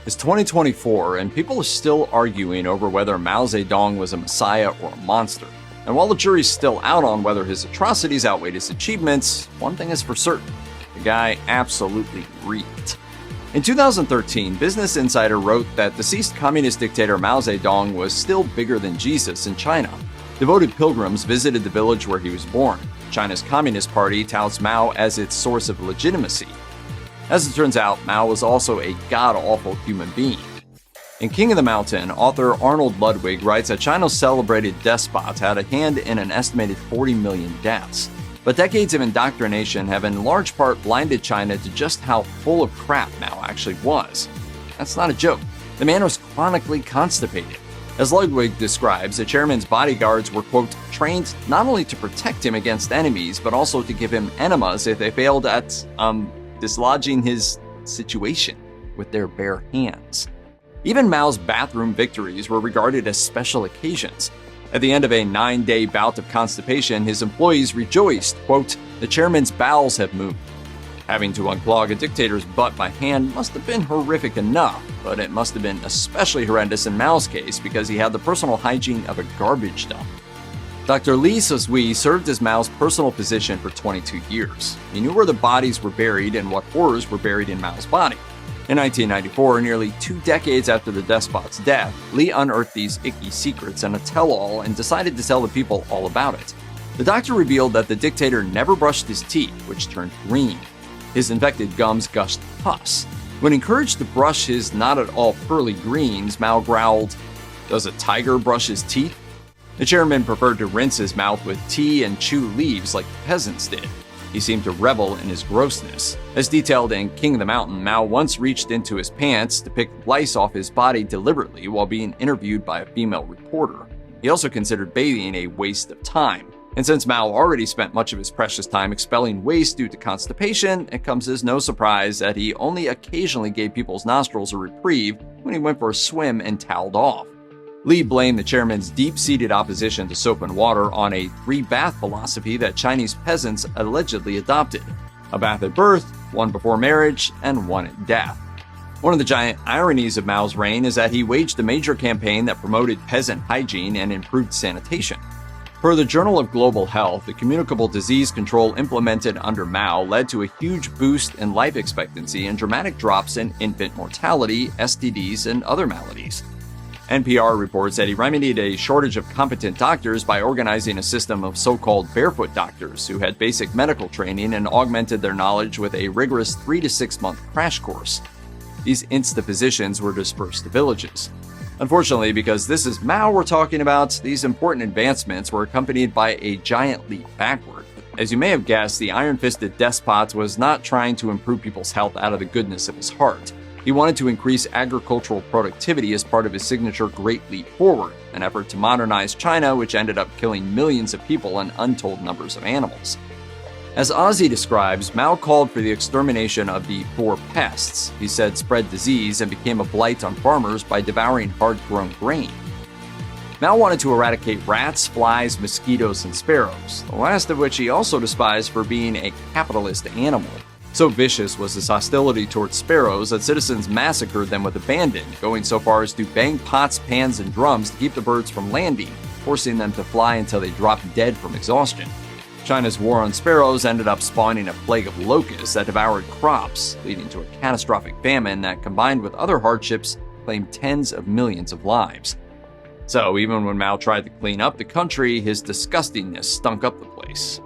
It's 2024, and people are still arguing over whether Mao Zedong was a messiah or a monster. And while the jury's still out on whether his atrocities outweighed his achievements, one thing is for certain: the guy absolutely reeked. In 2013, Business Insider wrote that deceased communist dictator Mao Zedong was still bigger than Jesus in China. Devoted pilgrims visited the village where he was born. China's Communist Party touts Mao as its source of legitimacy. As it turns out, Mao was also a god-awful human being. In King of the Mountain, author Arnold Ludwig writes that China's celebrated despot had a hand in an estimated 40 million deaths. But decades of indoctrination have in large part blinded China to just how full of crap Mao actually was. That's not a joke. The man was chronically constipated. As Ludwig describes, the chairman's bodyguards were, quote, trained not only to protect him against enemies, but also to give him enemas if they failed at, dislodging his situation with their bare hands. Even Mao's bathroom victories were regarded as special occasions. At the end of a 9-day bout of constipation, his employees rejoiced, quote, "The chairman's bowels have moved." Having to unclog a dictator's butt by hand must have been horrific enough, but it must have been especially horrendous in Mao's case because he had the personal hygiene of a garbage dump. Dr. Li Suzui served as Mao's personal physician for 22 years. He knew where the bodies were buried and what horrors were buried in Mao's body. In 1994, nearly 2 decades after the despot's death, Li unearthed these icky secrets in a tell-all and decided to tell the people all about it. The doctor revealed that the dictator never brushed his teeth, which turned green. His infected gums gushed pus. When encouraged to brush his not at all pearly greens, Mao growled, "Does a tiger brush his teeth?" The chairman preferred to rinse his mouth with tea and chew leaves like the peasants did. He seemed to revel in his grossness. As detailed in King of the Mountain, Mao once reached into his pants to pick lice off his body deliberately while being interviewed by a female reporter. He also considered bathing a waste of time. And since Mao already spent much of his precious time expelling waste due to constipation, it comes as no surprise that he only occasionally gave people's nostrils a reprieve when he went for a swim and toweled off. Li blamed the chairman's deep-seated opposition to soap and water on a 3-bath philosophy that Chinese peasants allegedly adopted: a bath at birth, one before marriage, and one at death. One of the giant ironies of Mao's reign is that he waged a major campaign that promoted peasant hygiene and improved sanitation. Per the Journal of Global Health, the communicable disease control implemented under Mao led to a huge boost in life expectancy and dramatic drops in infant mortality, STDs, and other maladies. NPR reports that he remedied a shortage of competent doctors by organizing a system of so-called barefoot doctors who had basic medical training and augmented their knowledge with a rigorous 3 to 6 month crash course. These insta-physicians were dispersed to villages. Unfortunately, because this is Mao we're talking about, these important advancements were accompanied by a giant leap backward. As you may have guessed, the iron-fisted despot was not trying to improve people's health out of the goodness of his heart. He wanted to increase agricultural productivity as part of his signature Great Leap Forward, an effort to modernize China, which ended up killing millions of people and untold numbers of animals. As Ozzy describes, Mao called for the extermination of the 4 pests he said spread disease and became a blight on farmers by devouring hard-grown grain. Mao wanted to eradicate rats, flies, mosquitoes, and sparrows, the last of which he also despised for being a capitalist animal. So vicious was his hostility towards sparrows that citizens massacred them with abandon, going so far as to bang pots, pans, and drums to keep the birds from landing, forcing them to fly until they dropped dead from exhaustion. China's war on sparrows ended up spawning a plague of locusts that devoured crops, leading to a catastrophic famine that, combined with other hardships, claimed tens of millions of lives. So even when Mao tried to clean up the country, his disgustingness stunk up the place.